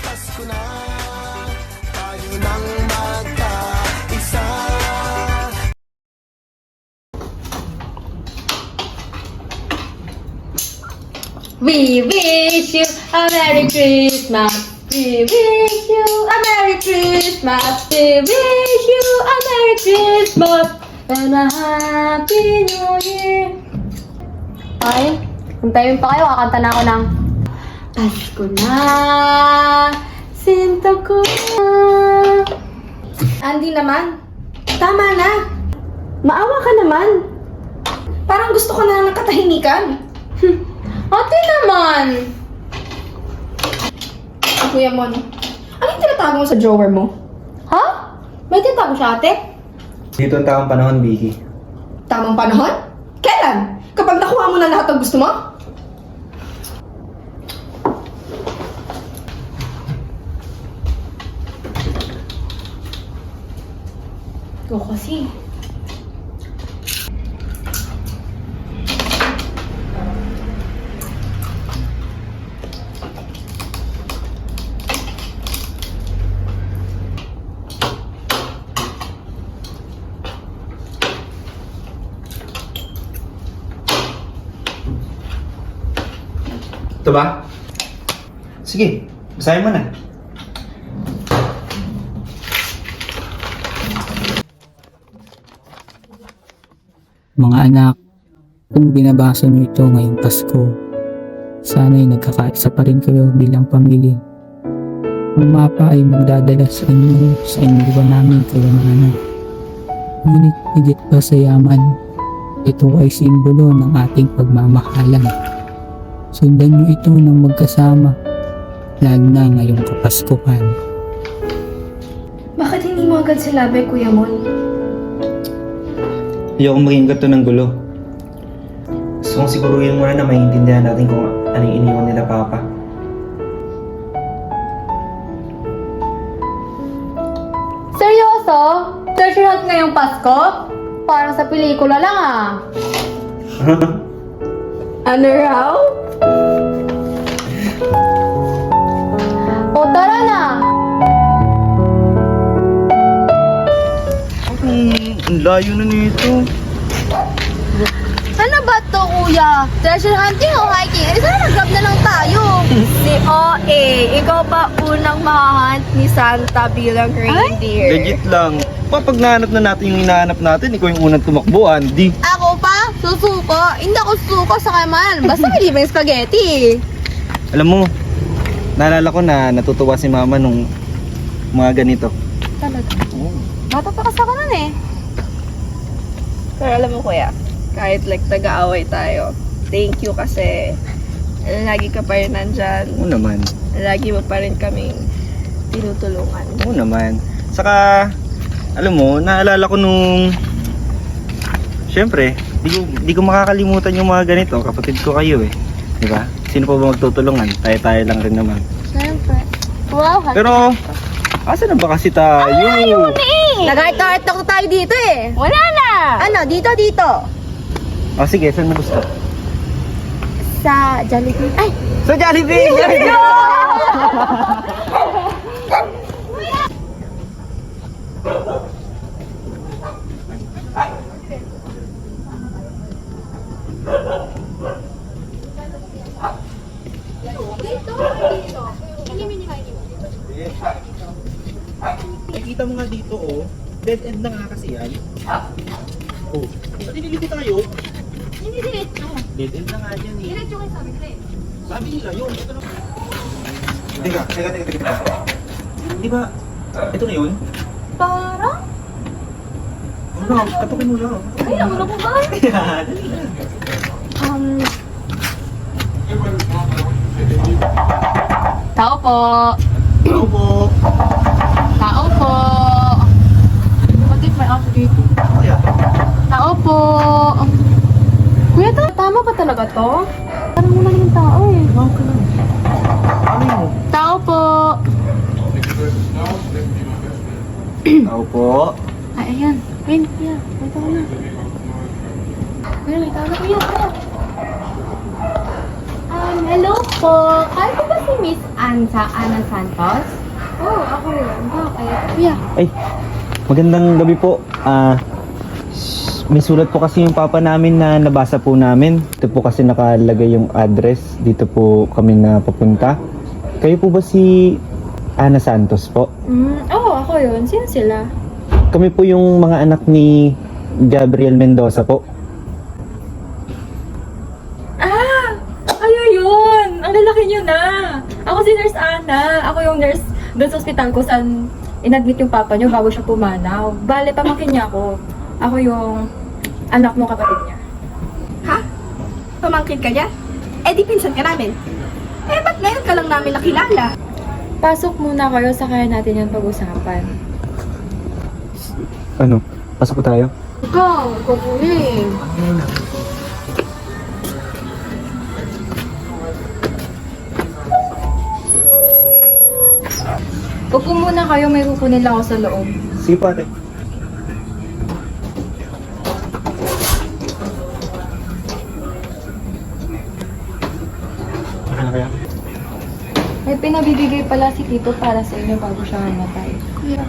Pasko na, tayo nang magkaisa. We wish you a Merry Christmas. We wish you a Merry Christmas. We wish you a Merry Christmas and a Happy New Year. Okay, hintayin pa kayo. Kakanta na ako ng Pasko na, Sinta ko na. Andy naman, tama na. Maawa ka naman. Parang gusto ka na ng katahimikan. Ate naman! Kuya Mon, ano yung tinatago mo sa drawer mo? Ha? May tinatago siya, ate? Dito ang tamang panahon, Vicky. Tamang panahon? Kailan? Kapag nakuha mo na lahat ng gusto mo? Ikaw kasi. Ito ba? Sige, basahin mo na. Mga anak, kung binabasa niyo ito ngayong Pasko, sana'y nagkakaisa pa rin kayo bilang pamilya. Ang mapa ay magdadala sa inyo sa iniwan namin kayamanan. Ngunit higit pa sa yaman, ito ay simbolo ng ating pagmamahalan. Sundan niyo ito ng magkasama, lalo na ngayong Kapaskuhan. Bakit hindi mo agad sinabi, Kuya Mon? Ayokong maging gato ng gulo. Gusto kong siguruhin muna na maintindihan natin kung ano yung iniwan nila, Papa. Seryoso? Treasure hunt ngayong Pasko? Parang sa pelikula lang ah. Ano raw? O tara na! Ang layo na nito. Ano ba to, kuya? Treasure hunting o hiking? Eh, sana nag-grab na lang tayo. Si OA, ikaw pa unang mahahunt ni Santa bilang reindeer. Legit lang. Pag nahanap na natin yung hinahanap natin, ikaw yung unang tumakbo, Andy. Ako pa? Susuko? Hindi ako susuko sa kaiman. Basta may libreng spaghetti. Alam mo, naalala ko na natutuwa si Mama nung mga ganito. Talaga? Oo. Bata pa kasi ako nun eh. Pero alam mo kuya, kahit like taga-away tayo, thank you kasi lagi ka pa rin nandyan. Oo naman. Lagi mo pa rin kaming tinutulungan. Oo naman. Saka, alam mo, naalala ko nung... Siyempre, di ko makakalimutan yung mga ganito. Kapatid ko kayo eh. Di ba? Sino pa ba magtutulungan? Tayo-tayo lang rin naman. Siyempre. Wow, Pero, asa na ba kasi tayo? nag-heart-heart ako tayo dito eh. Wala na! Ano, dito. O sige, saan mo gusto? Sa Jollibee. Ay! Sa Jollibee! Jollibee! Nakita mo nga dito oh, dead end na nga kasi yan. Oh, nililito tayo. Hindi diretso. Dead end na nga dyan eh. Diretso kayo sabi ko eh. Sabi nila yun, ito na. Teka. Di ba, ito na yun? Parang? Ano, katukin mo lang. Ay, naman ako ba? Yan. Tao po. Ako po. Tao po. Bakit may ako dito? Kaya, Tao po. Kuya, tama ba talaga to? Parang wala naman tao eh. tumawag ka lang. Ano mo? Tao po. Ako po. Ay, ayan. Win, kuya. May tao na. Kuya, may tao na. Kuya. So, kayo po ba si Miss Ana Santos? Oo, ako yun. Bakit? Kuya. Ay, magandang gabi po. May sulat po kasi yung papa namin na nabasa po namin. Ito po kasi nakalagay yung address. Dito po kami na papunta. Kayo po ba si Ana Santos po? Oo, ako yun. Sino sila? Kami po yung mga anak ni Gabriel Mendoza po. Ayun yun! Ang lalaki niyo na! Ako si Nurse Ana. Ako yung nurse doon sa ospital ko saan inadmit yung papa niyo bago siya pumanaw. Bale, pamangkin niya ako. Ako yung anak mo kapatid niya. Ha? Pamangkin ka niya? Eh di pinsan ka namin. Eh ba't ngayon ka lang namin nakilala? Pasok muna kayo sa kaya natin yung pag-usapan. Ano? Pasok po tayo? Ikaw, kukunin. Upo muna kayo, may kukunin lang ako sa loob. Sige po ate. Ano kaya? May pinabibigay pala si Tito para sa inyo bago siya mamatay. Kuya.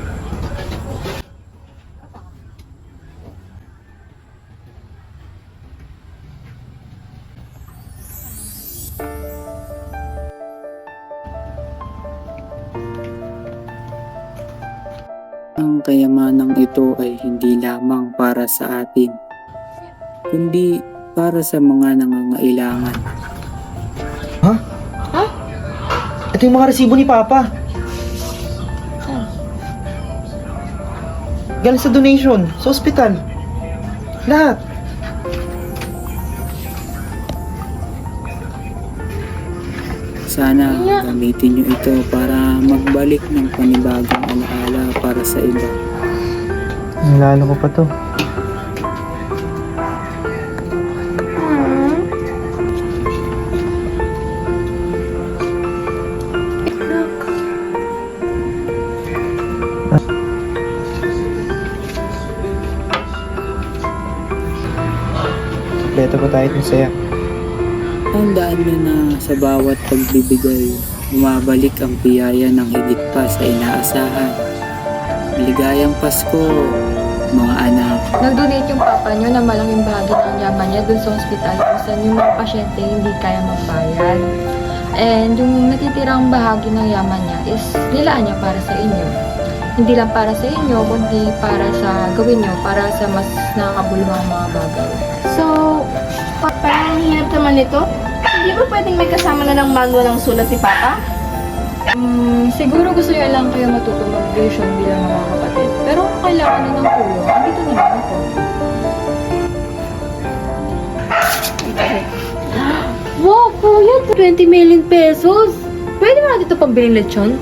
Ang kayamanang ito ay hindi lamang para sa atin, kundi para sa mga nangangailangan. Ha? Ha? Ito yung mga resibo ni Papa. Galing sa donation, sa ospital. Lahat. Sana gamitin nyo ito para magbalik ng panibagong alaala para sa iba. Nalala ko pa to. Kompleto po tayo ng saya. Tandaan nyo na sa bawat pagbibigay, bumabalik ang biyaya ng higit pa sa inaasahan. Maligayang Pasko, mga anak. Nag-donate yung papa niyo na malaking bahagi ng yaman niya dun sa ospital kung saan yung mga pasyente hindi kaya magbayad. And yung natitirang bahagi ng yaman niya is nilaan niya para sa inyo. Hindi lang para sa inyo, kundi para sa gawin niyo, para sa mas nakakabuluhang mga bagay. So, parang hirap naman ito. Hindi ba pwedeng may kasama na ng manual ang sulat ni Papa? Siguro gusto niya lang kayo matuto mag-vision bilang mga kapatid. Pero kung kailangan na ng tulong, andito naman ako. Wow, kuya! 20 million pesos! Pwede mo natin ito pambiling lechon?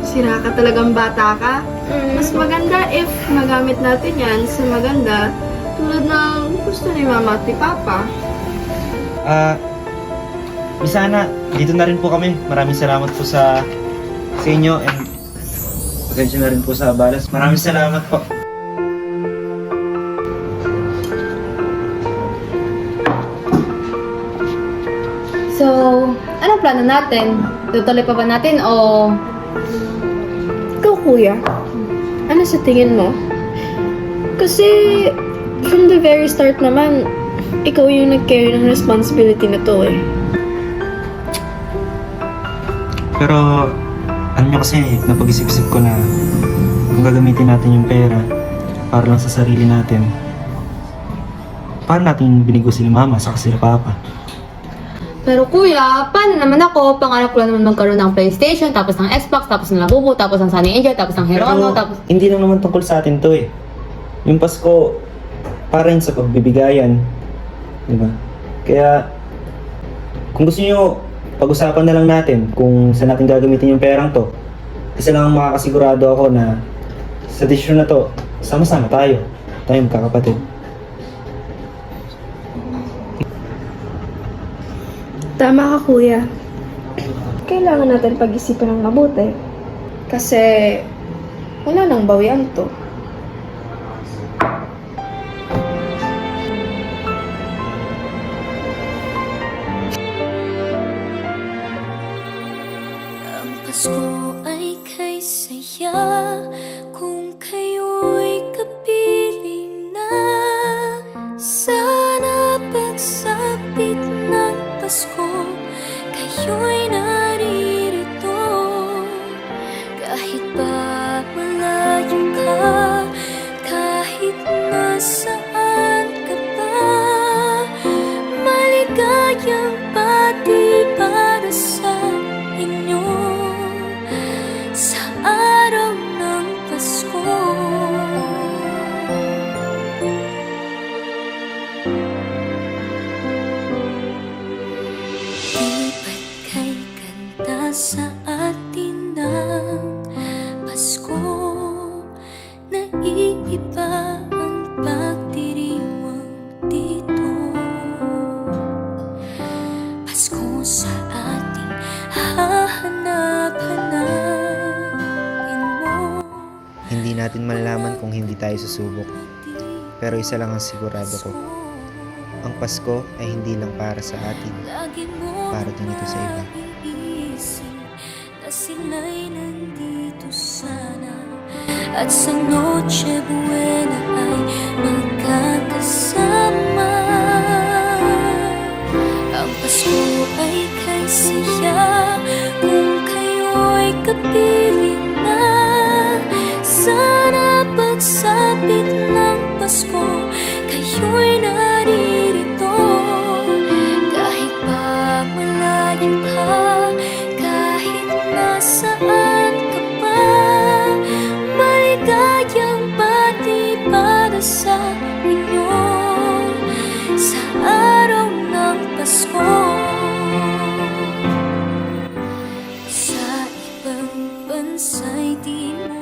Sira ka talagang bata ka. Mas maganda if magamit natin yan sa maganda tulad ng gusto ni Mama at ni Papa. Miss Ana, dito na rin po kami. Maraming salamat po sa inyo and pasensya na rin po sa abalas. Maraming salamat po. So, anong plano natin? Tutuloy pa ba natin o... Ikaw, kuya, ano sa tingin mo? Kasi, from the very start naman, ikaw yung nag-carry ng responsibility na to eh. Pero, alam nyo kasi, napag-isip-isip ko na kung gagamitin natin yung pera para lang sa sarili natin, paano natin binigo sila mama sa sila papa? Pero kuya, paano naman ako? Pangarap ko lang naman magkaroon ng PlayStation, tapos ng Xbox, tapos ng Labubu, tapos ng Sunny Angel, tapos ng Herono, tapos... hindi lang naman tungkol sa atin to eh. Yung Pasko, para rin sa pagbibigayan. Di ba? Kaya, kung gusto nyo, pag-usapan na lang natin kung saan natin gagamitin yung perang to. Kasi lang makakasigurado ako na sa desisyon na to, sama-sama tayo. Tayo magkakapatid. Tama ka, kuya. Kailangan natin pag-isipan ng mabuti. Kasi, wala nang bawian to. Pasko ay kay saya kung kayo'y kapiling na. Sana pagsapit ng Pasko, kayo'y naririto. Kahit pa malayo ka, kahit nasaan ka pa, maligayang pati para sa inyo sa araw ng Pasko. Di ba't kay kanta sa atin ng Pasko, naiiba ang pagdiriwang dito. Pasko sa ating hahanap-hanapin mo. Hindi natin malalaman kung hindi tayo susubok. Pero isa lang ang sigurado ko. Ang Pasko ay hindi lang para sa atin. Para din ito sa iba. Na sila'y nandito sana, at sa Noche Buena ay magkakasama. Ang Pasko ay kay saya kung kayo'y kapiling na. Sana pagsapit ng Pasko, kayo'y naririto. Kahit pa malayo ka, kahit nasaan ka pa, maligayang pati para sa inyo sa araw ng Pasko. Sa ibang bansa'y di mo